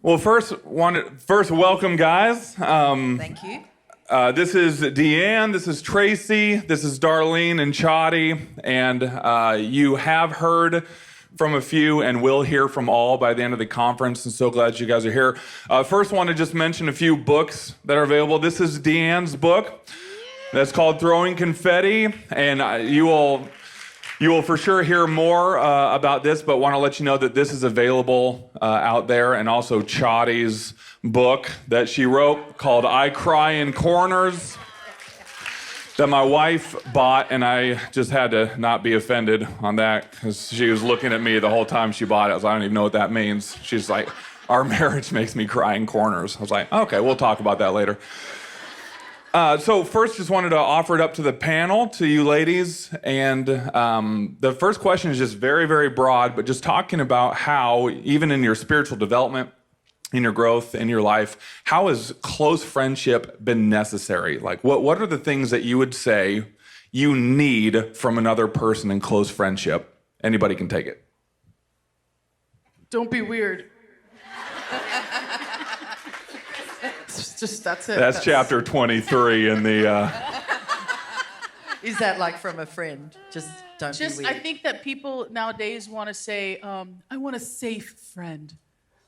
Well, first, welcome, guys. Thank you. This is Deanne, this is Tracy, this is Darlene and Chadi, and you have heard from a few and will hear from all by the end of the conference, and so glad you guys are here. First, want to just mention a few books that are available. This is Deanne's book that's called Throwing Confetti, and you will for sure hear more about this, but want to let you know that this is available out there, and also Chadi's book that she wrote called I Cry in Corners that my wife bought, and I just had to not be offended on that because she was looking at me the whole time she bought it. I was like, I don't even know what that means. She's like, our marriage makes me cry in corners. I was like, okay, we'll talk about that later. So first, just wanted to offer it up to the panel, to you ladies. And the first question is just very, very broad, but just talking about how, even in your spiritual development, in your growth, in your life, how has close friendship been necessary? Like, what are the things that you would say you need from another person in close friendship? Anybody can take it. Don't be weird. That's it. That's chapter 23 in the... Is that like from a friend? Just don't be weird. I think that people nowadays want to say, I want a safe friend.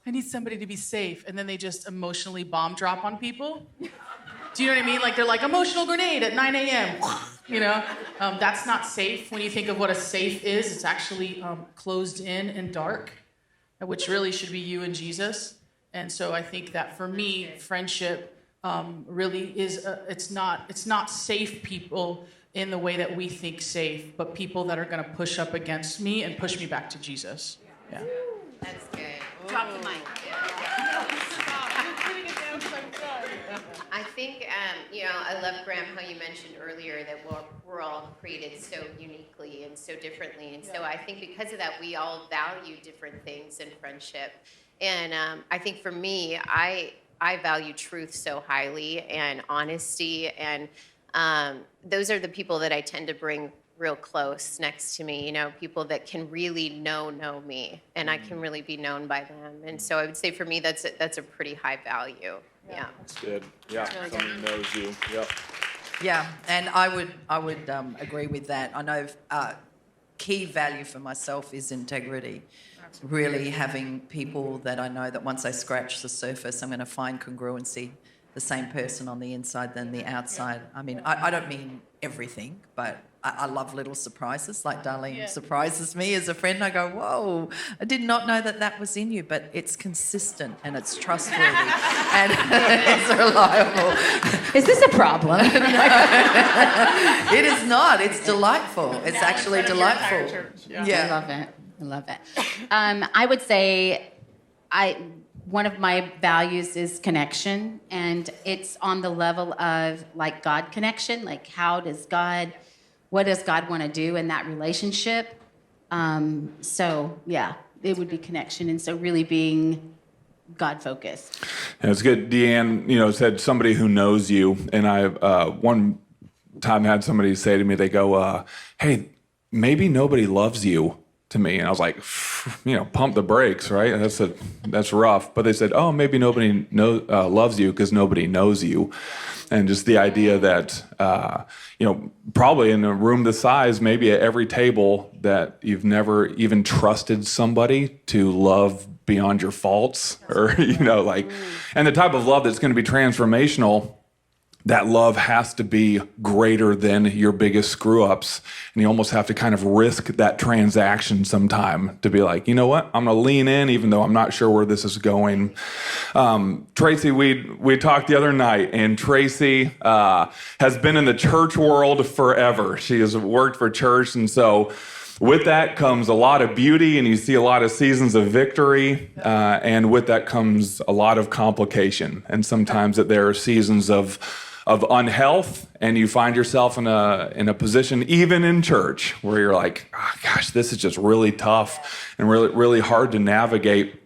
I need somebody to be safe. And then they just emotionally bomb drop on people. Do you know what I mean? Like, they're like, emotional grenade at 9 a.m. You know? That's not safe. When you think of what a safe is, it's actually closed in and dark, which really should be you and Jesus. And so I think that for me, friendship really is, it's not safe people in the way that we think safe, but people that are going to push up against me and push me back to Jesus. Yeah. That's good. Drop the mic. I think, I love, Graham, how you mentioned earlier that we're all created so uniquely and so differently. And so I think because of that, we all value different things in friendship. And I think for me, I value truth so highly and honesty. And those are the people that I tend to bring real close next to me, people that can really know me, and I can really be known by them. And so I would say for me, that's a pretty high value. Yeah. That's good. Yeah, someone who knows you. Yep. Yeah, and I would agree with that. I know key value for myself is integrity. Really having people that I know that once I scratch the surface, I'm going to find congruency, the same person on the inside than the outside. I mean, I don't mean everything, but I love little surprises. Like Darlene surprises me as a friend. I go, whoa, I did not know that was in you, but it's consistent and it's trustworthy and it's reliable. Is this a problem? No, it is not. It's delightful. It's actually delightful. I love it. I would say one of my values is connection, and it's on the level of like God connection. Like, what does God want to do in that relationship? So yeah, it would be connection, and so really being God focused. Yeah, it's good. Deanne, said somebody who knows you, and I one time had somebody say to me, they go, "Hey, maybe nobody loves you." To me, and I was like, pump the brakes, right? That's rough. But they said, oh, maybe nobody loves you because nobody knows you, and just the idea that probably in a room this size, maybe at every table, that you've never even trusted somebody to love beyond your faults, or and the type of love that's going to be transformational. That love has to be greater than your biggest screw-ups. And you almost have to kind of risk that transaction sometime to be like, you know what? I'm going to lean in even though I'm not sure where this is going. Tracy, we talked the other night, and Tracy has been in the church world forever. She has worked for church, and so with that comes a lot of beauty, and you see a lot of seasons of victory, and with that comes a lot of complication. And sometimes that there are seasons of unhealth, and you find yourself in a position, even in church, where you're like, oh, gosh, this is just really tough and really, really hard to navigate.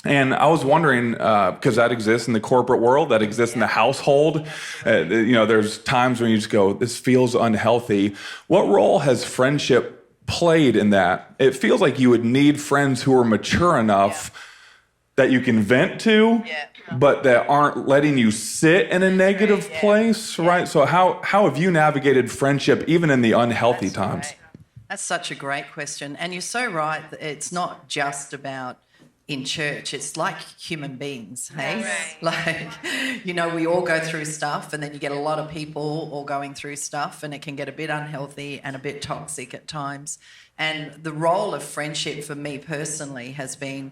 And I was wondering, because that exists in the corporate world, that exists in the household. There's times when you just go, this feels unhealthy. What role has friendship played in that? It feels like you would need friends who are mature enough that you can vent to, but that aren't letting you sit in a negative place, right? So how have you navigated friendship even in the unhealthy times? Right. That's such a great question. And you're so right. It's not just about in church. It's like human beings, hey? Right. Like, we all go through stuff, and then you get a lot of people all going through stuff, and it can get a bit unhealthy and a bit toxic at times. And the role of friendship for me personally has been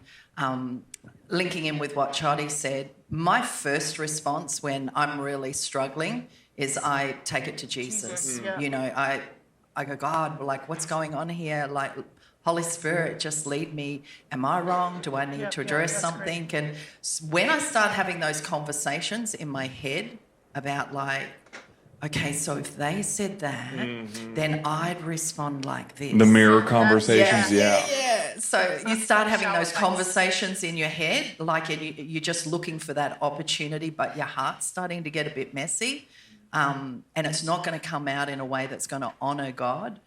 linking in with what Chotty said. My first response when I'm really struggling is I take it to Jesus. I go, God, like, what's going on here? Like, Holy Spirit, just lead me. Am I wrong? Do I need to address something? Great. And when I start having those conversations in my head about, like, okay, so if they said that, then I'd respond like this. The mirror conversations, yeah. So you start having those conversations in your head, like, and you're just looking for that opportunity, but your heart's starting to get a bit messy. And it's not going to come out in a way that's going to honour God,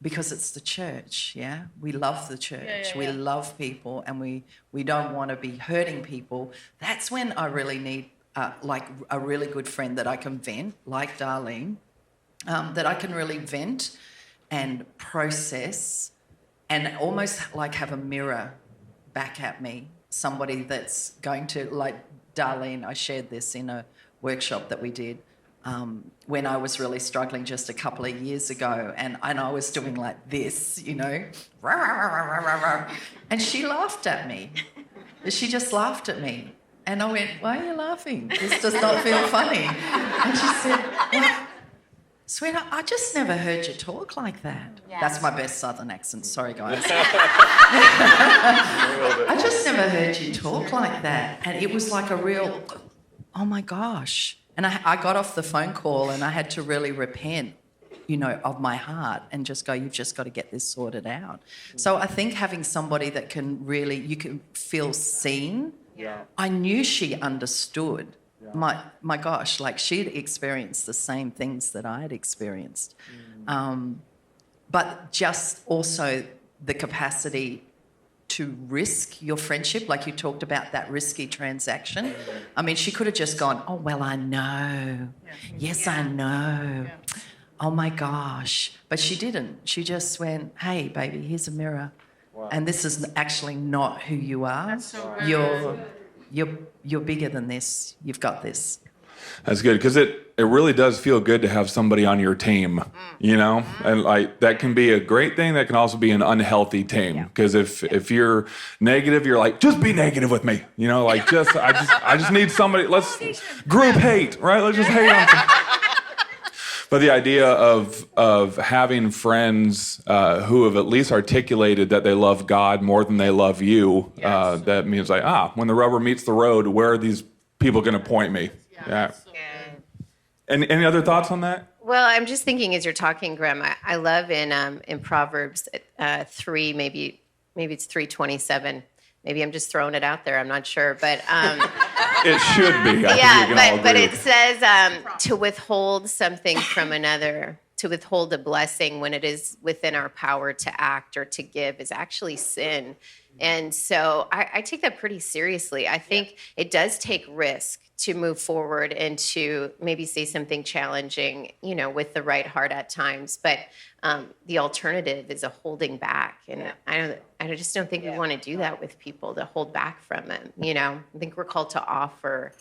because it's the church, yeah? We love the church. We love people, and we don't want to be hurting people. That's when I really need, like, a really good friend that I can vent, like Darlene, that I can really vent and process and almost, like, have a mirror back at me, somebody that's going to, like Darlene, I shared this in a workshop that we did, when I was really struggling just a couple of years ago, and I was doing like this, and she laughed at me. She just laughed at me. And I went, why are you laughing? This does not feel funny. And she said, well, sweetheart, I just never heard you talk like that. Yeah. That's my best Southern accent. Sorry, guys. I just never heard you talk like that. And it was like a real, oh my gosh. And I got off the phone call, and I had to really repent, of my heart, and just go, you've just got to get this sorted out. So I think having somebody that can really, you can feel seen. Yeah. I knew she understood. Yeah. My gosh, like, she'd experienced the same things that I had experienced. But just also the capacity to risk your friendship, like you talked about that risky transaction. I mean, she could have just gone, oh, well, I know. Yes, I know. Oh, my gosh. But she didn't. She just went, hey, baby, here's a mirror. Wow. And this is actually not who you are. That's so you're bigger than this. You've got this. That's good, because it really does feel good to have somebody on your team, and like that can be a great thing. That can also be an unhealthy team, because if you're negative, you're like, just be negative with me, like I just need somebody. Let's group hate, right? Let's just hate on them. But the idea of having friends who have at least articulated that they love God more than they love you, that means like, when the rubber meets the road, where are these people going to point me? Yeah. Any other thoughts on that? Well, I'm just thinking as you're talking, Graham, I love in Proverbs 3, maybe it's 3:27. Maybe I'm just throwing it out there. I'm not sure, but it should be. I think we can all agree. But it says to withhold something from another, to withhold a blessing when it is within our power to act or to give, is actually sin. And so I take that pretty seriously. I think it does take risk to move forward and to maybe say something challenging, with the right heart at times. But the alternative is a holding back. And I just don't think we want to do that with people, to hold back from them. I think we're called to offer,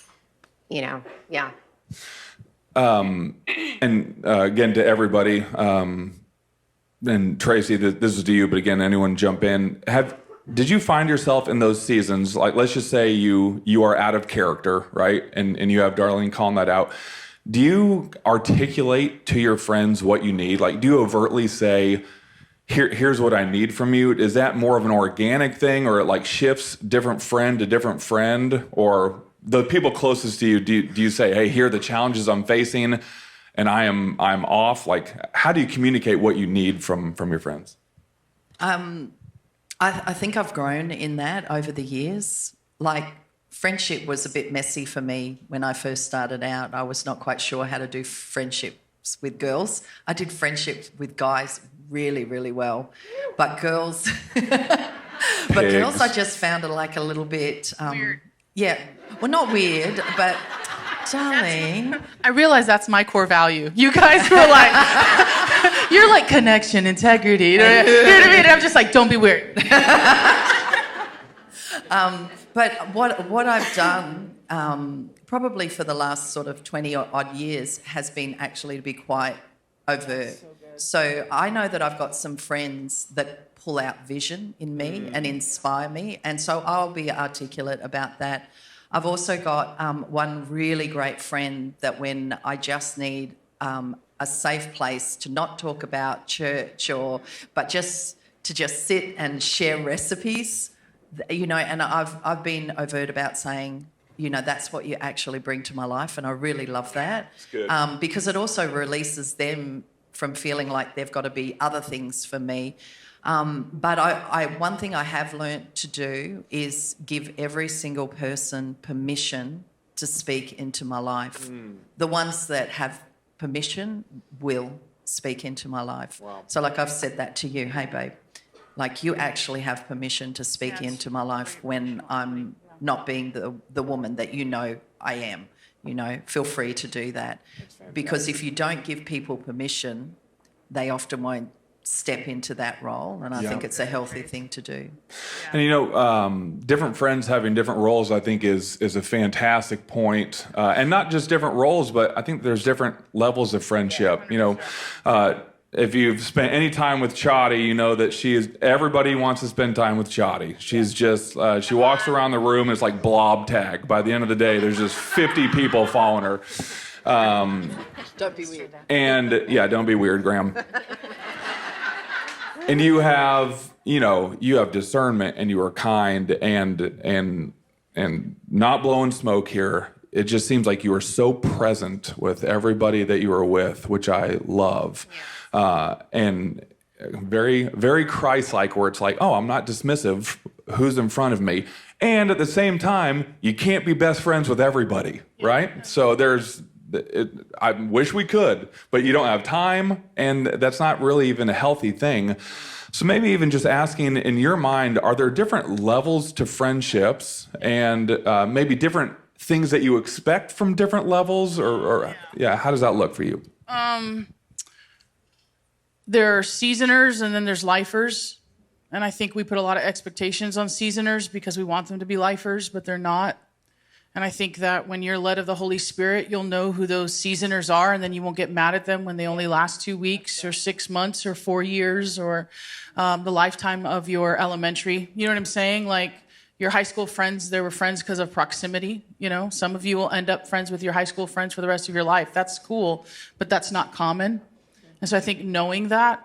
And again, to everybody, and Tracy, this is to you, but again, anyone jump in. Did you find yourself in those seasons, like let's just say you are out of character, right? And you have Darlene calling that out. Do you articulate to your friends what you need? Like, do you overtly say, here's what I need from you? Is that more of an organic thing, or it like shifts different friend to different friend? Or the people closest to you, do you say, hey, here are the challenges I'm facing and I'm off? Like, how do you communicate what you need from your friends? I think I've grown in that over the years. Like, friendship was a bit messy for me when I first started out. I was not quite sure how to do friendships with girls. I did friendships with guys really, really well. But girls But pigs. girls, I just found it like a little bit Weird. Yeah, well, not weird, but darling. I realize that's my core value. You guys were like, you're like connection, integrity. You know what I mean? I'm just like, don't be weird. But what I've done, probably for the last sort of 20 odd years, has been actually to be quite overt. So I know that I've got some friends that pull out vision in me and inspire me, and so I'll be articulate about that. I've also got one really great friend that when I just need a safe place to not talk about church but just to sit and share recipes, you know, and I've been overt about saying, you know, that's what you actually bring to my life, and I really love that. Good. Because it also releases them from feeling like they've got to be other things for me. But one thing I have learnt to do is give every single person permission to speak into my life. The ones that have permission will speak into my life. Wow. So like I've said that to you, hey babe, like you actually have permission to speak into my life when I'm not being the woman that you know I am. You know, feel free to do that. Because if you don't give people permission, they often won't step into that role, and I think it's a healthy thing to do. And you know, different friends having different roles, I think, is a fantastic point. And not just different roles, but I think there's different levels of friendship. You know, if you've spent any time with Chotty, you know that everybody wants to spend time with Chotty. She's just, she walks around the room and it's like blob tag. By the end of the day, there's just 50 people following her. Don't be weird. And yeah, don't be weird, Graham. And you have discernment, and you are kind and not blowing smoke here. It just seems like you are so present with everybody that you are with, which I love. And very, very Christ-like, where it's like, oh, I'm not dismissive. Who's in front of me? And at the same time, you can't be best friends with everybody, right? So I wish we could, but you don't have time, and that's not really even a healthy thing. So maybe even just asking, in your mind, are there different levels to friendships, and maybe different things that you expect from different levels, or how does that look for you? There are seasoners and then there's lifers. And I think we put a lot of expectations on seasoners because we want them to be lifers, but they're not. And I think that when you're led of the Holy Spirit, you'll know who those seasoners are, and then you won't get mad at them when they only last 2 weeks or 6 months or 4 years or the lifetime of your elementary. You know what I'm saying? Like your high school friends, they were friends because of proximity. You know, some of you will end up friends with your high school friends for the rest of your life. That's cool, but that's not common. And so I think knowing that,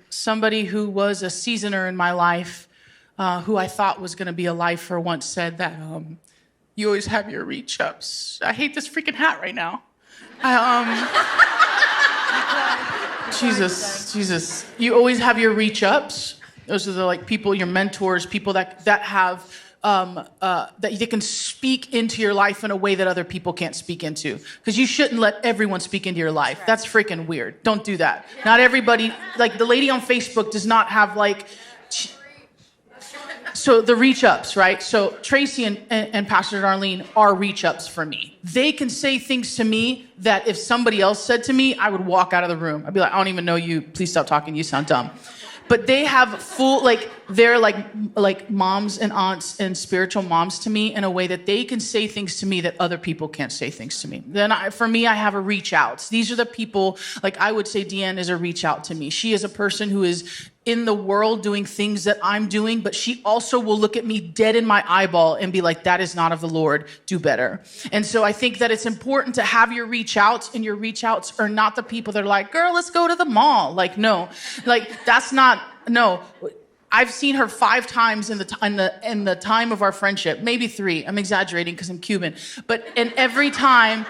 somebody who was a seasoner in my life, who I thought was going to be a lifer, once said that, you always have your reach ups. I hate this freaking hat right now. Jesus. You always have your reach ups. Those are the like people, your mentors, people that have that they can speak into your life in a way that other people can't speak into. Because you shouldn't let everyone speak into your life. That's freaking weird. Don't do that. Not everybody, like the lady on Facebook does not have like. So the reach-ups, right? So Tracy and Pastor Darlene are reach-ups for me. They can say things to me that if somebody else said to me, I would walk out of the room. I'd be like, I don't even know you. Please stop talking. You sound dumb. But they have full, like, they're like moms and aunts and spiritual moms to me in a way that they can say things to me that other people can't say things to me. Then for me, I have a reach out. These are the people, like I would say Deanne is a reach out to me. She is a person who is in the world doing things that I'm doing, but she also will look at me dead in my eyeball and be like, that is not of the Lord, do better. And so I think that it's important to have your reach outs, and your reach outs are not the people that are like, girl, let's go to the mall. Like, no, like that's not, no. I've seen her 5 times in the time of our friendship, maybe 3. I'm exaggerating because I'm Cuban, but in every time,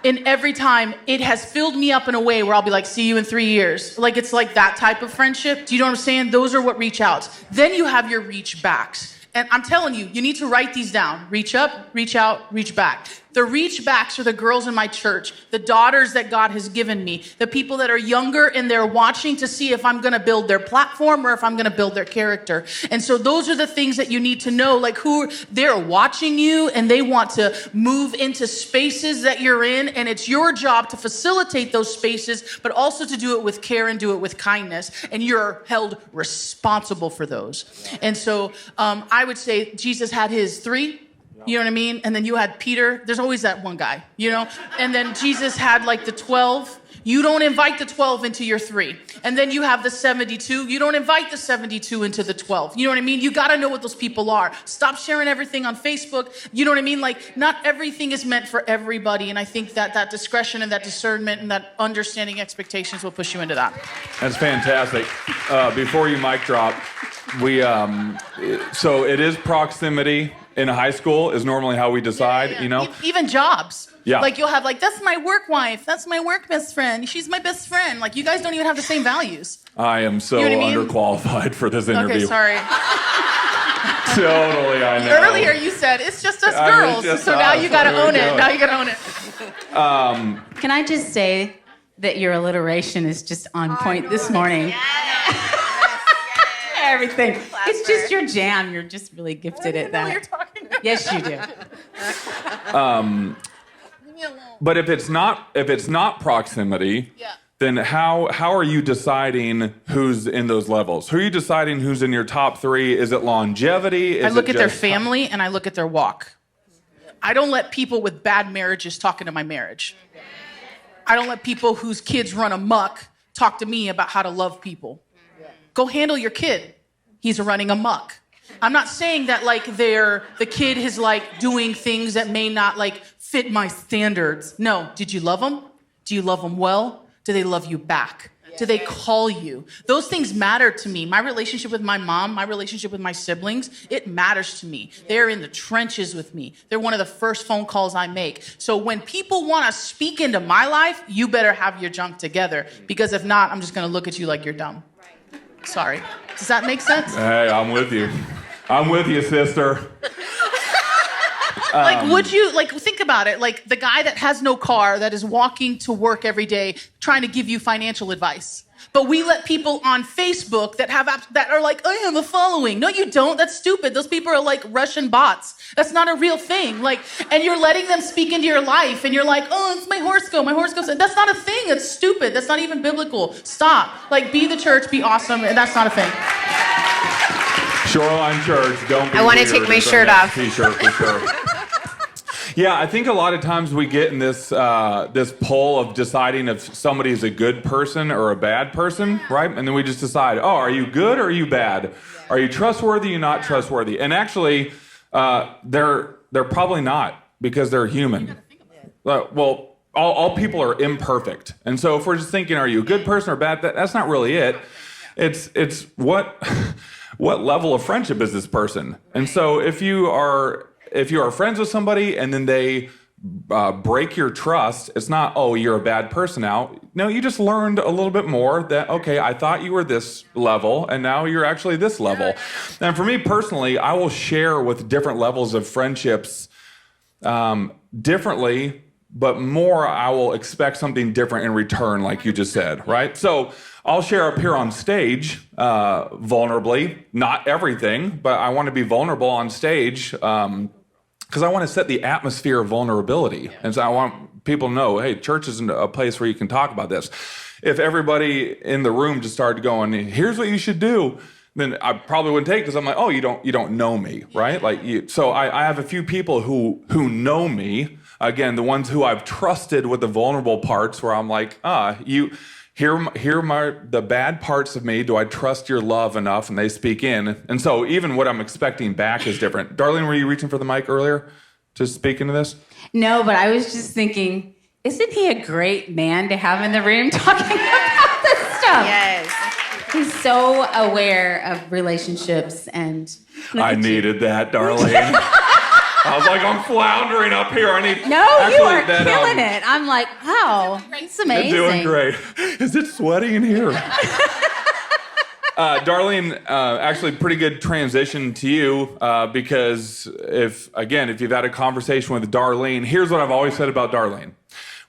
it has filled me up in a way where I'll be like, see you in 3 years. Like, it's like that type of friendship. Do you know what I'm saying? Those are what reach outs. Then you have your reach backs. And I'm telling you, you need to write these down. Reach up, reach out, reach back. The reach backs are the girls in my church, the daughters that God has given me, the people that are younger and they're watching to see if I'm going to build their platform or if I'm going to build their character. And so those are the things that you need to know, like who they're watching you and they want to move into spaces that you're in. And it's your job to facilitate those spaces, but also to do it with care and do it with kindness. And you're held responsible for those. And so I would say Jesus had his 3. You know what I mean? And then you had Peter. There's always that one guy, you know? And then Jesus had like the 12. You don't invite the 12 into your 3. And then you have the 72. You don't invite the 72 into the 12. You know what I mean? You got to know what those people are. Stop sharing everything on Facebook. You know what I mean? Like, not everything is meant for everybody. And I think that that discretion and that discernment and that understanding expectations will push you into that. That's fantastic. Before you mic drop, so it is proximity in high school is normally how we decide, you know? Even jobs. Yeah. Like you'll have like, that's my work wife. That's my work best friend. She's my best friend. Like you guys don't even have the same values. I am so You know what I mean? underqualified for this interview. Okay, sorry. Totally, I know. Earlier you said it's just us I mean, girls. just So now us. you gotta There we own go. it. Now you gotta own it. Can I just say that your alliteration is just on point this morning? Everything. It's just your jam. You're just really gifted at that. What you're talking about. Yes, you do. But if it's not proximity, then how are you deciding who's in those levels? Who are you deciding who's in your top 3? Is it longevity? I look at their family and I look at their walk. I don't let people with bad marriages talk into my marriage. I don't let people whose kids run amok talk to me about how to love people. Go handle your kid. He's running amok. I'm not saying that like the kid is like doing things that may not like fit my standards. No. Did you love them? Do you love them well? Do they love you back? Do they call you? Those things matter to me. My relationship with my mom, my relationship with my siblings, it matters to me. They're in the trenches with me. They're one of the first phone calls I make. So when people want to speak into my life, you better have your junk together. Because if not, I'm just going to look at you like you're dumb. Sorry. Does that make sense? Hey, I'm with you. I'm with you, sister. Like, would you, like, think about it. Like, the guy that has no car, that is walking to work every day, trying to give you financial advice. But we let people on Facebook that are like, I have a following. No, you don't. That's stupid. Those people are like Russian bots. That's not a real thing. Like, and you're letting them speak into your life, and you're like, oh, it's my horoscope. My horoscope said that's not a thing. That's stupid. That's not even biblical. Stop. Like, be the church, be awesome, and that's not a thing. Shoreline Church, don't be I wanna weird take my is our shirt next off. T-shirt for sure. Yeah, I think a lot of times we get in this this poll of deciding if somebody's a good person or a bad person, right? And then we just decide, oh, are you good or are you bad? Are you trustworthy or not trustworthy? And actually, they're probably not because they're human. Well, all people are imperfect, and so if we're just thinking, are you a good person or bad? That's not really it. It's what level of friendship is this person? And so if you are friends with somebody and then they break your trust, it's not, oh, you're a bad person now. No, you just learned a little bit more that, okay, I thought you were this level and now you're actually this level. And for me personally, I will share with different levels of friendships differently, but more I will expect something different in return, like you just said, right? So I'll share up here on stage vulnerably, not everything, but I want to be vulnerable on stage because I want to set the atmosphere of vulnerability. And so I want people to know, hey, church isn't a place where you can talk about this. If everybody in the room just started going, here's what you should do, then I probably wouldn't take it because I'm like, oh, you don't know me, right? So I have a few people who know me. Again, the ones who I've trusted with the vulnerable parts where I'm like, you hear the bad parts of me. Do I trust your love enough? And they speak in. And so even what I'm expecting back is different. Darlene, were you reaching for the mic earlier to speak into this? No, but I was just thinking, isn't he a great man to have in the room talking about this stuff? Yes. He's so aware of relationships and... I needed that, Darlene. I was like, I'm floundering up here. I need. No, actually, you are killing it. I'm like, wow, it's amazing. You're doing great. Is it sweaty in here? Darlene, actually pretty good transition to you because if you've had a conversation with Darlene, here's what I've always said about Darlene.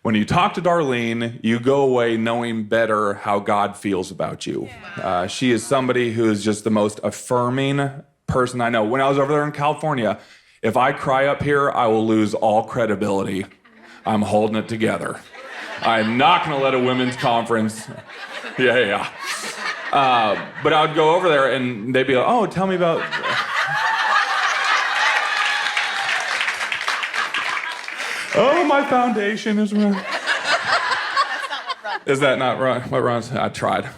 When you talk to Darlene, you go away knowing better how God feels about you. She is somebody who is just the most affirming person I know. When I was over there in California, if I cry up here, I will lose all credibility. I'm holding it together. I'm not going to let a women's conference. Yeah. But I would go over there and they'd be like, oh, tell me about... Oh, my foundation is wrong. Is that not right? What Ron's? I tried.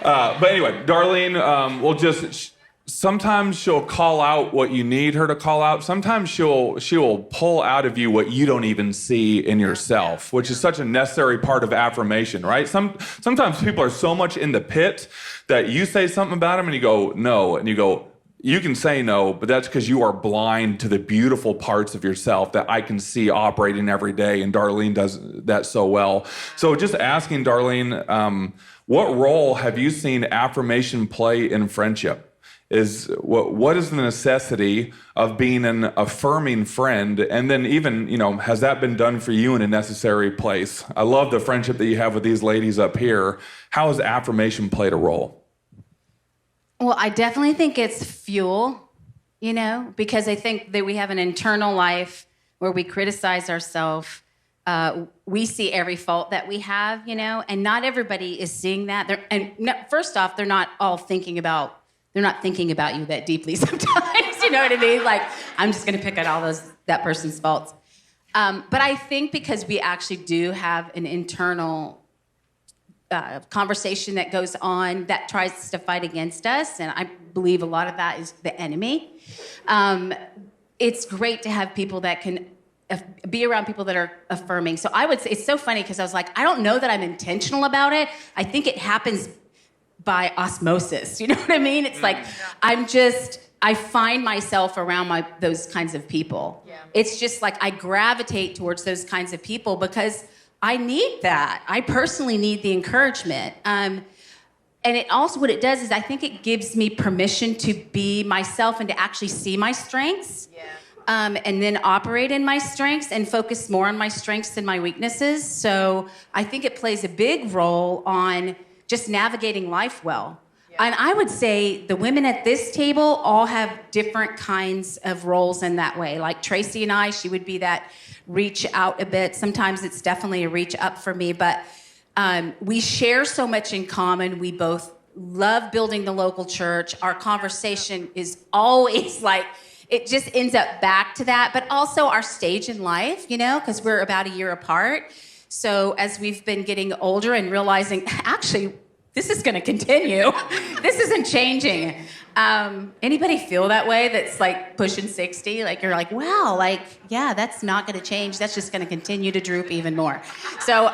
But anyway, Darlene will just... Sometimes she'll call out what you need her to call out. Sometimes she'll pull out of you what you don't even see in yourself, which is such a necessary part of affirmation, right? Sometimes people are so much in the pit that you say something about them and you go, no. And you go, you can say no, but that's because you are blind to the beautiful parts of yourself that I can see operating every day. And Darlene does that so well. So just asking Darlene, what role have you seen affirmation play in friendship? What is the necessity of being an affirming friend? And then even, has that been done for you in a necessary place? I love the friendship that you have with these ladies up here. How has affirmation played a role? Well, I definitely think it's fuel, because I think that we have an internal life where we criticize ourselves. We see every fault that we have, and not everybody is seeing that. First off, they're not thinking about you that deeply sometimes, you know what I mean? Like, I'm just gonna pick out that person's faults. But I think because we actually do have an internal conversation that goes on that tries to fight against us, and I believe a lot of that is the enemy, it's great to have people that can be around people that are affirming. So I would say, it's so funny because I was like, I don't know that I'm intentional about it. I think it happens by osmosis, you know what I mean? It's like, I find myself around those kinds of people. Yeah. It's just like I gravitate towards those kinds of people because I need that. I personally need the encouragement. And it also, what it does is I think it gives me permission to be myself and to actually see my strengths. Yeah. And then operate in my strengths and focus more on my strengths than my weaknesses. So I think it plays a big role on just navigating life well. Yeah. And I would say the women at this table all have different kinds of roles in that way. Like Tracy and I, she would be that reach out a bit. Sometimes it's definitely a reach up for me, but we share so much in common. We both love building the local church. Our conversation is always like, it just ends up back to that, but also our stage in life, because we're about a year apart. So as we've been getting older and realizing, actually, this is going to continue. This isn't changing. Anybody feel that way that's like pushing 60? Like you're like, wow, yeah, that's not going to change. That's just going to continue to droop even more. So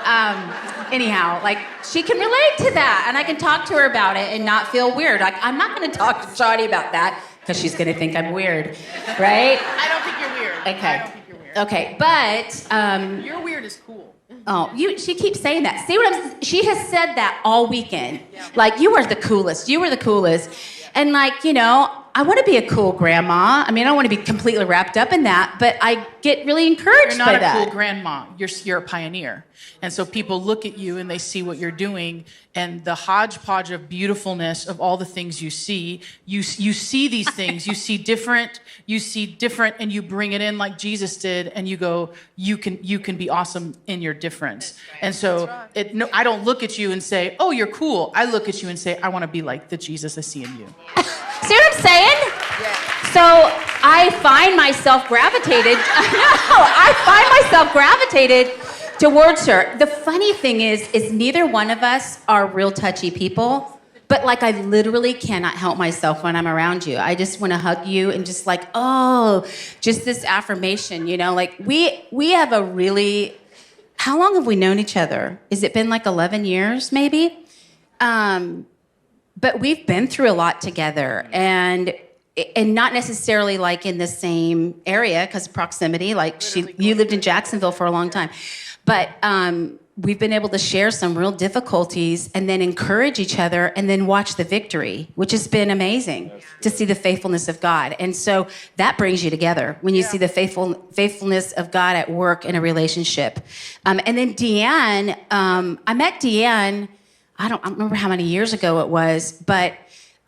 anyhow, she can relate to that. And I can talk to her about it and not feel weird. Like, I'm not going to talk to Shawty about that because she's going to think I'm weird, right? I don't think you're weird. Okay. I don't think you're weird. Okay, but... Your weird is cool. Oh, she keeps saying that. See what I'm... She has said that all weekend. Yeah. Like, you are the coolest. You were the coolest. Yeah. And I want to be a cool grandma. I mean, I don't want to be completely wrapped up in that, but I get really encouraged by that. You're not a cool grandma. You're a pioneer. And so people look at you and they see what you're doing and the hodgepodge of beautifulness of all the things you see. You see these things. You see different, and you bring it in like Jesus did, and you go, you can be awesome in your difference. Right. And so I don't look at you and say, oh, you're cool. I look at you and say, I want to be like the Jesus I see in you. See what I'm saying? Yeah. So I find myself gravitated. I find myself gravitated towards her. The funny thing is neither one of us are real touchy people, but I literally cannot help myself when I'm around you. I just want to hug you and just just this affirmation, we have a really, how long have we known each other? Has it been 11 years maybe? But we've been through a lot together, and not necessarily in the same area because of proximity. You lived in Jacksonville for a long time, but we've been able to share some real difficulties and then encourage each other and then watch the victory, which has been amazing to see the faithfulness of God. And so that brings you together when you see the faithfulness of God at work in a relationship. And then Deanne, I met Deanne, I don't remember how many years ago it was, but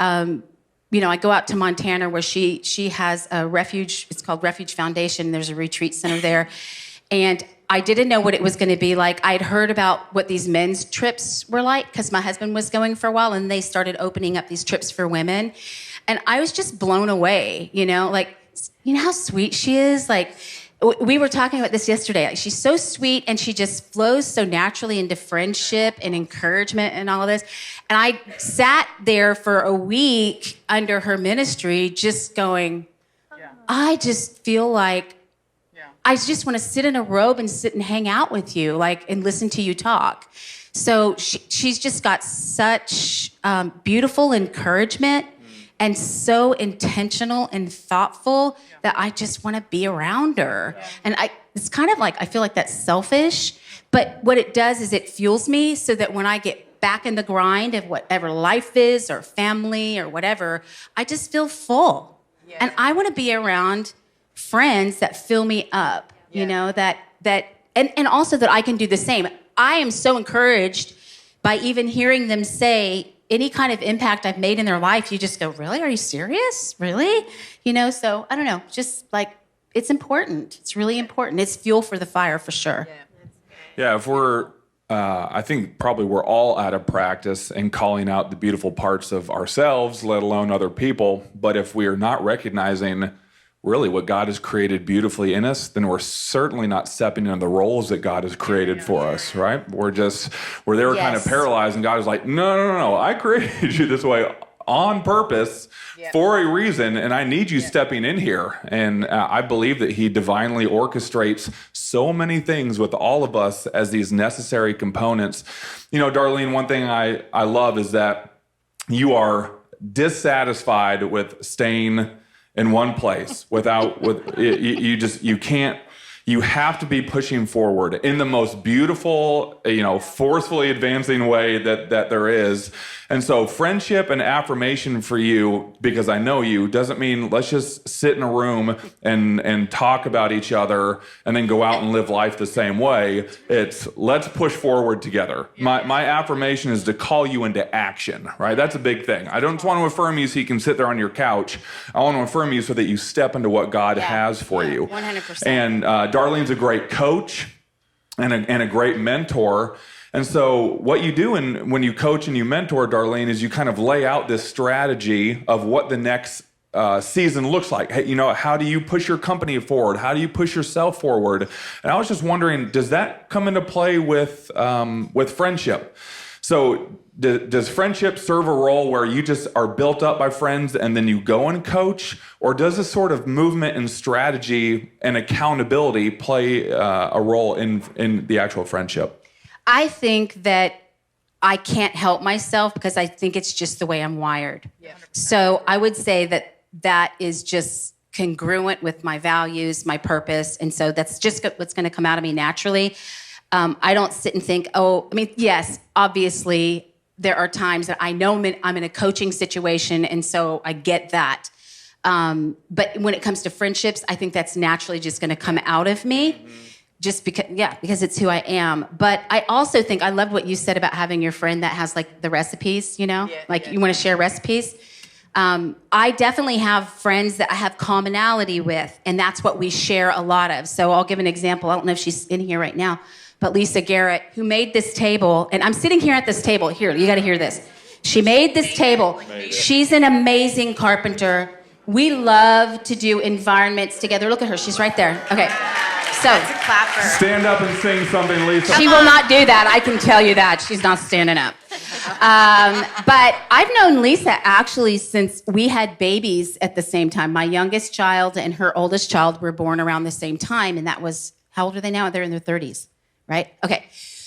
I go out to Montana where she has a refuge. It's called Refuge Foundation. There's a retreat center there. And I didn't know what it was going to be like. I'd heard about what these men's trips were like because my husband was going for a while, and they started opening up these trips for women. And I was just blown away, how sweet she is? Like, we were talking about this yesterday. Like, she's so sweet, and she just flows so naturally into friendship and encouragement and all of this. And I sat there for a week under her ministry just going, I just feel like I just want to sit in a robe and sit and hang out with you, and listen to you talk. So she's just got such beautiful encouragement and so intentional and thoughtful that I just want to be around her. And it's kind of like, I feel like that's selfish, but what it does is it fuels me so that when I get back in the grind of whatever life is or family or whatever, I just feel full. Yes. And I want to be around friends that fill me up, and also that I can do the same. I am so encouraged by even hearing them say any kind of impact I've made in their life. You just go, really? Are you serious? Really? So I don't know, just it's important. It's really important. It's fuel for the fire for sure. Yeah, if we're, I think probably we're all out of practice in calling out the beautiful parts of ourselves, let alone other people. But if we are not recognizing really what God has created beautifully in us, then we're certainly not stepping into the roles that God has created for us, right? We're there kind of paralyzed, and God is like, no, I created you this way on purpose for a reason, and I need you stepping in here. And I believe that he divinely orchestrates so many things with all of us as these necessary components. Darlene, one thing I love is that you are dissatisfied with staying in one place you have to be pushing forward in the most beautiful, forcefully advancing way that there is. And so friendship and affirmation for you, because I know you, doesn't mean let's just sit in a room and talk about each other and then go out and live life the same way. It's let's push forward together. My affirmation is to call you into action, right? That's a big thing. I don't just want to affirm you so you can sit there on your couch. I want to affirm you so that you step into what God has for you. 100%. And Darlene's a great coach and a great mentor. And so what you do when you coach and you mentor, Darlene, is you kind of lay out this strategy of what the next season looks like. Hey, how do you push your company forward? How do you push yourself forward? And I was just wondering, does that come into play with friendship? So does friendship serve a role where you just are built up by friends and then you go and coach? Or does this sort of movement and strategy and accountability play a role in the actual friendship? I think that I can't help myself because I think it's just the way I'm wired. Yeah. So I would say that is just congruent with my values, my purpose. And so that's just what's going to come out of me naturally. I don't sit and think, yes, obviously there are times that I know I'm in a coaching situation, and so I get that. But when it comes to friendships, I think that's naturally just going to come out of me. Mm-hmm. Just because it's who I am. But I also think I loved what you said about having your friend that has the recipes, you want to share recipes. I definitely have friends that I have commonality with, and that's what we share a lot of. So I'll give an example. I don't know if she's in here right now, but Lisa Garrett, who made this table, and I'm sitting here at this table. Here, you got to hear this. She made this table. She's an amazing carpenter. We love to do environments together. Look at her. She's right there. Okay. So, stand up and sing something, Lisa. She will not do that. I can tell you that. She's not standing up. But I've known Lisa actually since we had babies at the same time. My youngest child and her oldest child were born around the same time. And that was, how old are they now? They're in their 30s, right? Okay.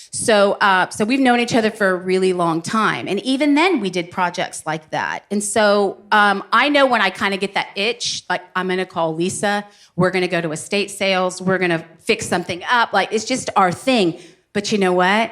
So we've known each other for a really long time. And even then we did projects like that. And so I know when I kind of get that itch, I'm going to call Lisa. We're going to go to estate sales. We're going to fix something up. It's just our thing. But you know what?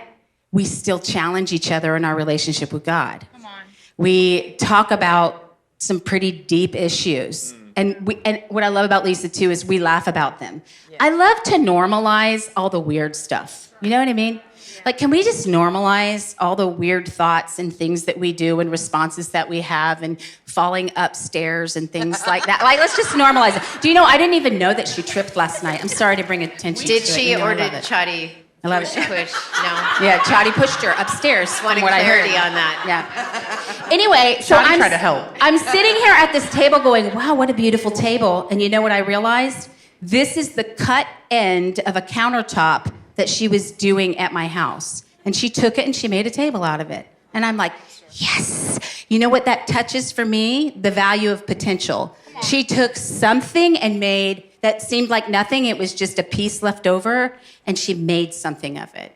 We still challenge each other in our relationship with God. Come on. We talk about some pretty deep issues. And what I love about Lisa too is we laugh about them. Yeah. I love to normalize all the weird stuff. You know what I mean? Like, can we just normalize all the weird thoughts and things that we do and responses that we have and falling upstairs and things like that? Like, let's just normalize it. Do you know, I didn't even know that she tripped last night. I'm sorry to bring attention to it. Did she or did Chadi I love push? it. No. Yeah, Chadi pushed her upstairs. Just From wanted what I heard. clarity on that. Yeah. Anyway, so Chadi tried to help. I'm sitting here at this table going, wow, what a beautiful table. And you know what I realized? This is the cut end of a countertop that she was doing at my house. And she took it and she made a table out of it. And I'm like, yes. You know what that touches for me? The value of potential. She took something and made that seemed like nothing. It was just a piece left over, and she made something of it.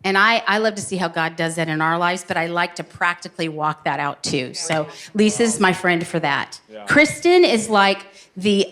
And I love to see how God does that in our lives, but I like to practically walk that out too. So Lisa's my friend for that. Yeah. Kristen is like the,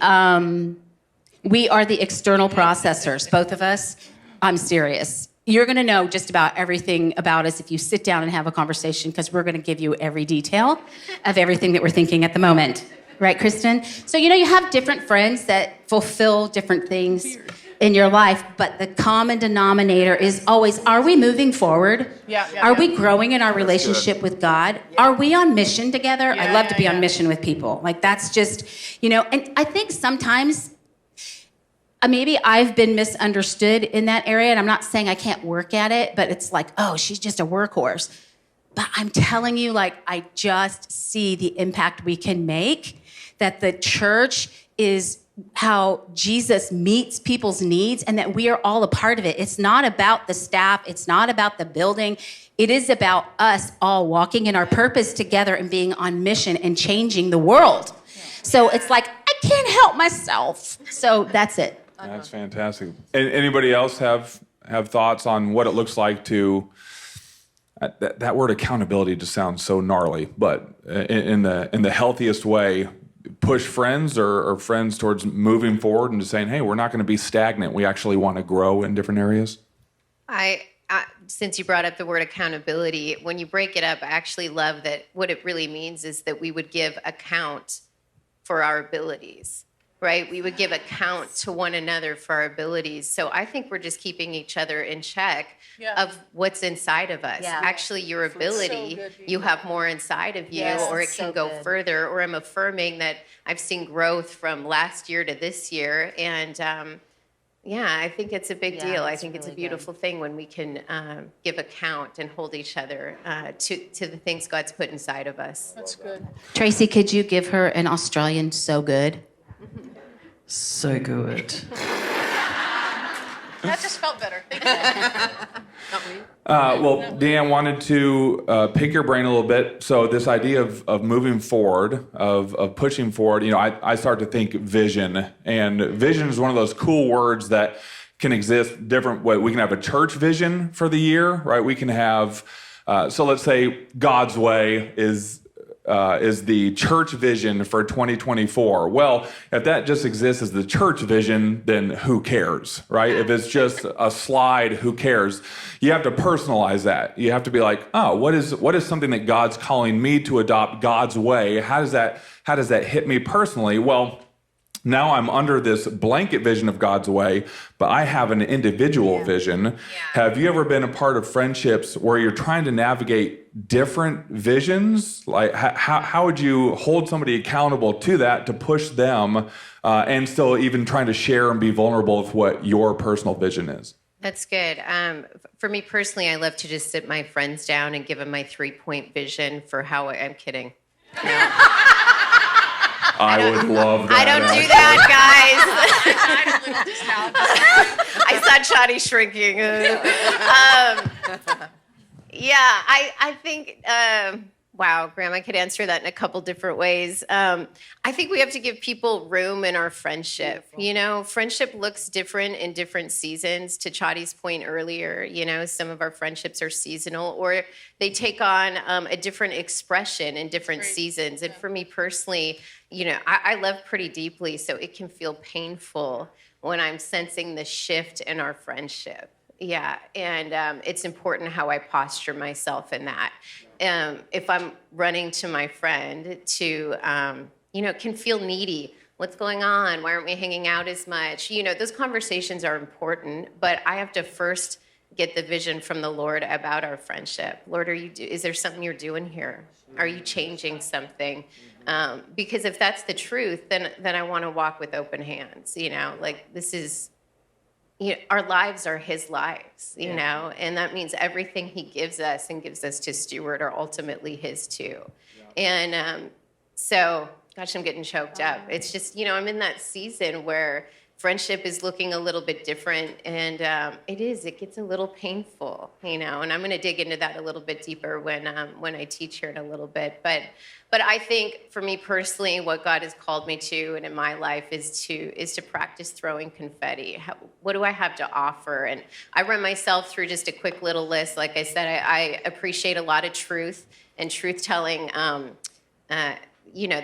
we are the external processors, both of us. I'm serious. You're going to know just about everything about us if you sit down and have a conversation, because we're going to give you every detail of everything that we're thinking at the moment. Right, Kristen? So, you know, you have different friends that fulfill different things in your life, but the common denominator is always, are we moving forward? Are we growing in our relationship with God? Are we on mission together? I love to be on mission with people. Like, that's just, you know, and I think sometimes maybe I've been misunderstood in that area, and I'm not saying I can't work at it, but it's like, oh, she's just a workhorse. But I'm telling you, like, I just see the impact we can make, that the church is how Jesus meets people's needs, and that we are all a part of it. It's not about the staff. It's not about the building. It is about us all walking in our purpose together and being on mission and changing the world. So it's like, I can't help myself. So that's it. That's fantastic. Anybody else have thoughts on what it looks like to, that word accountability just sounds so gnarly, but in the healthiest way, push friends or friends towards moving forward and just saying, hey, we're not going to be stagnant. We actually want to grow in different areas? I since you brought up the word accountability, when you break it up, I actually love that what it really means is that we would give account for our abilities, right? We would give account to one another for our abilities. So I think we're just keeping each other in check of what's inside of us. Yeah. Actually, your ability, So good, you have more inside of you, or it can go further, or I'm affirming that I've seen growth from last year to this year. And I think it's a big deal. I think it's a beautiful thing when we can give account and hold each other to the things God's put inside of us. That's good. Tracy, could you give her an Australian so good? So good. That just felt better. Thank you. Well, Deanne, wanted to pick your brain a little bit. So this idea of moving forward, of pushing forward, you know, I start to think vision. And vision is one of those cool words that can exist different way. We can have a church vision for the year, right? We can have, so let's say God's way is the church vision for 2024. Well, if that just exists as the church vision, then who cares, right? If it's just a slide, who cares? You have to personalize that. You have to be like, oh, what is something that God's calling me to adopt God's way? How does that hit me personally? Well, now I'm under this blanket vision of God's way, but I have an individual vision. Yeah. Have you ever been a part of friendships where you're trying to navigate different visions? Like, how would you hold somebody accountable to that, to push them, and still even trying to share and be vulnerable with what your personal vision is? That's good. For me personally, I love to just sit my friends down and give them my 3-point vision for how I'm kidding. No. I would love that. I don't do that, guys. I saw Chadi shrinking. I think, wow, Graham, I could answer that in a couple different ways. I think we have to give people room in our friendship. You know, friendship looks different in different seasons. To Chadi's point earlier, you know, some of our friendships are seasonal, or they take on a different expression in different seasons. And for me personally, you know, I love pretty deeply, so it can feel painful when I'm sensing the shift in our friendship. Yeah, and it's important how I posture myself in that. If I'm running to my friend to, it can feel needy. What's going on? Why aren't we hanging out as much? Those conversations are important, but I have to first get the vision from the Lord about our friendship. Lord, is there something you're doing here? Are you changing something? Because if that's the truth, then I want to walk with open hands. This is. Our lives are his lives, and that means everything he gives us and gives us to steward are ultimately his too. Yeah. And so, gosh, I'm getting choked up. It's just, I'm in that season where friendship is looking a little bit different, and it gets a little painful, and I'm going to dig into that a little bit deeper when I teach here in a little bit. But I think for me personally, what God has called me to and in my life is to practice throwing confetti. What do I have to offer? And I run myself through just a quick little list. Like I said, I appreciate a lot of truth and truth telling.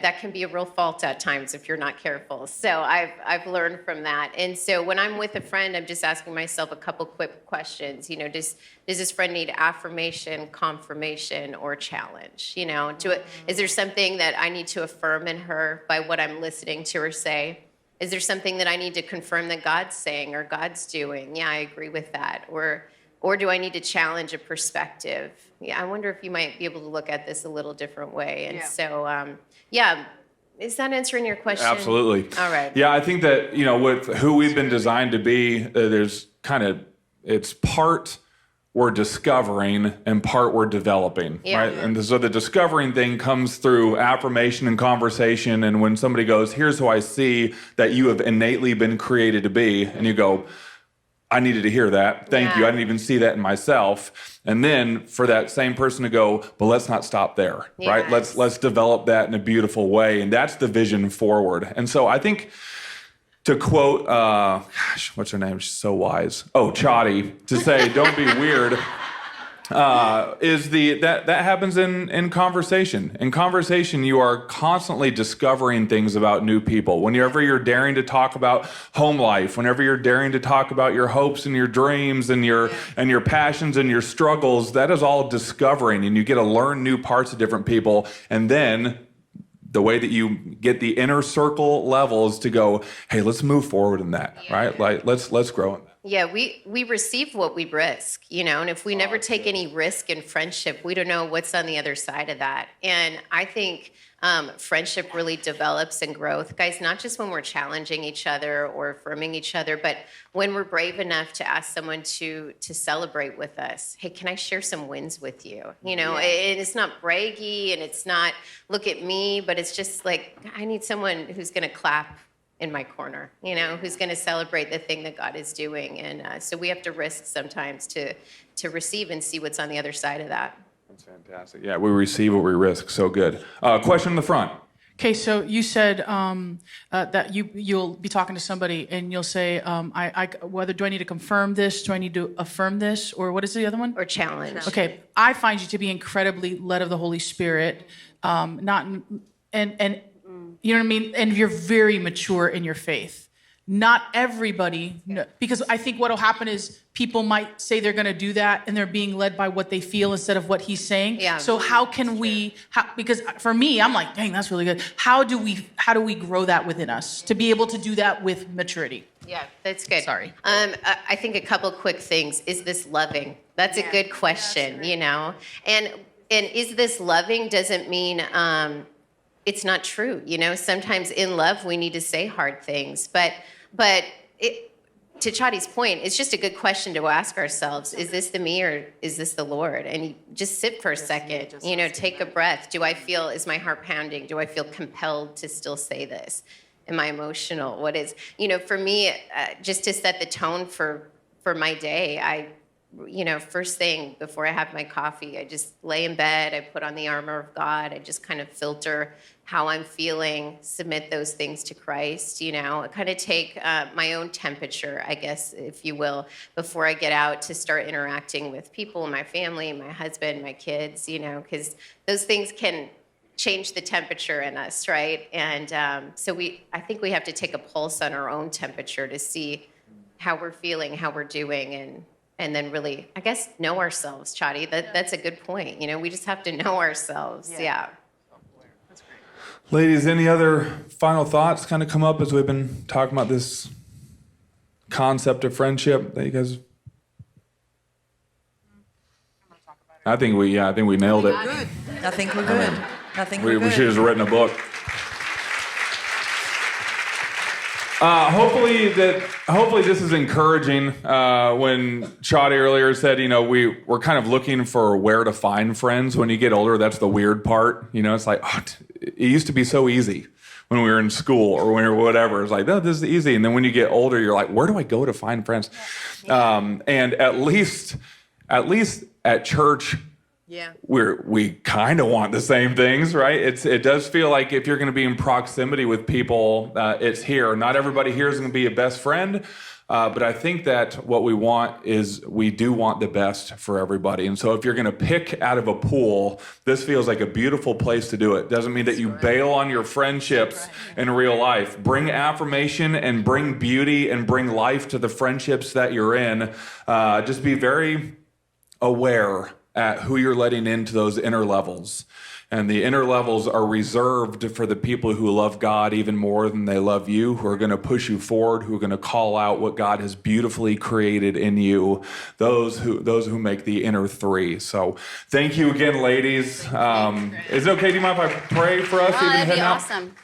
That can be a real fault at times if you're not careful. So I've learned from that. And so when I'm with a friend, I'm just asking myself a couple quick questions. Does this friend need affirmation, confirmation, or challenge? Is there something that I need to affirm in her by what I'm listening to her say? Is there something that I need to confirm that God's saying or God's doing? Yeah, I agree with that. Or do I need to challenge a perspective? Yeah, I wonder if you might be able to look at this a little different way. And so, is that answering your question? Absolutely. All right. Yeah, I think that, with who we've been designed to be, it's part we're discovering and part we're developing, right? And so the discovering thing comes through affirmation and conversation. And when somebody goes, here's who I see that you have innately been created to be, and you go, I needed to hear that. Thank you. I didn't even see that in myself. And then for that same person to go, but let's not stop there, right? Let's develop that in a beautiful way. And that's the vision forward. And so I think to quote, what's her name? She's so wise. Oh, Chotty, to say, don't be weird. That happens in conversation. In conversation, you are constantly discovering things about new people. Whenever you're daring to talk about home life, whenever you're daring to talk about your hopes and your dreams and your passions and your struggles, that is all discovering, and you get to learn new parts of different people. And then the way that you get the inner circle levels to go, hey, let's move forward in that, right? Like let's grow in that. Yeah, we receive what we risk, and if we never take any risk in friendship, we don't know what's on the other side of that. And I think friendship really develops and grows, guys, not just when we're challenging each other or affirming each other, but when we're brave enough to ask someone to celebrate with us. Hey, can I share some wins with you? And it's not braggy and it's not look at me, but it's just like, I need someone who's going to clap in my corner, who's going to celebrate the thing that God is doing. And so we have to risk sometimes to receive and see what's on the other side of that. That's fantastic. Yeah, we receive what we risk. So good. Question in the front. Okay, so you said that you'll be talking to somebody and you'll say, whether do I need to confirm this? Do I need to affirm this? Or what is the other one? Or challenge. Okay, I find you to be incredibly led of the Holy Spirit, and you know what I mean? And you're very mature in your faith. Not everybody, because I think what will happen is people might say they're going to do that and they're being led by what they feel instead of what he's saying. Yeah. So how can because for me, I'm like, dang, that's really good. How do we grow that within us to be able to do that with maturity? Yeah, that's good. Sorry. I think a couple quick things. Is this loving? That's a good question, And is this loving doesn't mean it's not true. Sometimes in love we need to say hard things, but to Chadi's point, it's just a good question to ask ourselves: is this the me or is this the Lord? And you just sit for a second. Take a breath. Is my heart pounding? Do I feel compelled to still say this? Am I emotional? What is? For me, just to set the tone for my day, first thing before I have my coffee, I just lay in bed, I put on the armor of God, I just kind of filter how I'm feeling, submit those things to Christ, I kind of take my own temperature, I guess, if you will, before I get out to start interacting with people, my family, my husband, my kids, because those things can change the temperature in us, right? And so I think we have to take a pulse on our own temperature to see how we're feeling, how we're doing, and then really, I guess, know ourselves, Chadi. That's a good point. You know, we just have to know ourselves. Yeah. Ladies, any other final thoughts kind of come up as we've been talking about this concept of friendship that you guys? I think we nailed it. Good. I think we're good. I think we're We good. should have written a book. Hopefully this is encouraging. When Chadi earlier said, we're kind of looking for where to find friends when you get older. That's the weird part. It's like, it used to be so easy when we were in school or when we were whatever. It's like, no, this is easy. And then when you get older, you're like, where do I go to find friends? And at least at church, Yeah. we kind of want the same things, right? It does feel like if you're going to be in proximity with people, it's here. Not everybody here is going to be a best friend, but I think that what we want is we do want the best for everybody. And so if you're going to pick out of a pool, this feels like a beautiful place to do it. Doesn't mean that you bail on your friendships in real life. Bring affirmation and bring beauty and bring life to the friendships that you're in. Just be very aware at who you're letting into those inner levels. And the inner levels are reserved for the people who love God even more than they love you, who are going to push you forward, who are going to call out what God has beautifully created in you, those who make the inner three. So thank you again, ladies. Is it okay? Do you mind if I pray for us? Oh, that'd be heading out? awesome.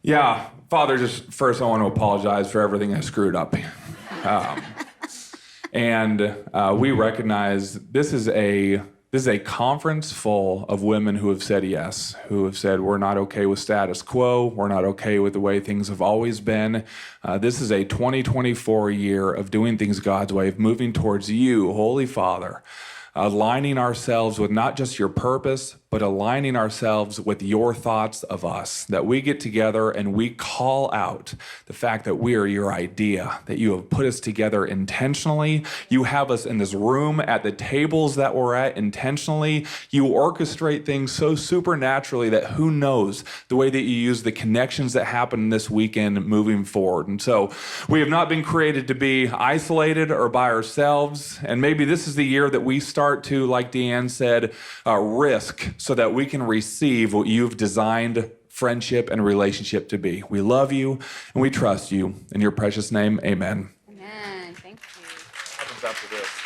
Yeah, Father, just first I want to apologize for everything I screwed up. And we recognize this is a conference full of women who have said yes, who have said, we're not okay with status quo. We're not okay with the way things have always been. This is a 2024 year of doing things God's way, of moving towards you, Holy Father, aligning ourselves with not just your purpose, but aligning ourselves with your thoughts of us, that we get together and we call out the fact that we are your idea, that you have put us together intentionally. You have us in this room at the tables that we're at intentionally. You orchestrate things so supernaturally that who knows the way that you use the connections that happen this weekend moving forward. And so we have not been created to be isolated or by ourselves. And maybe this is the year that we start to, like Deanne said, risk so that we can receive what you've designed friendship and relationship to be. We love you and we trust you. In your precious name, amen. Amen. Thank you. What happens after this?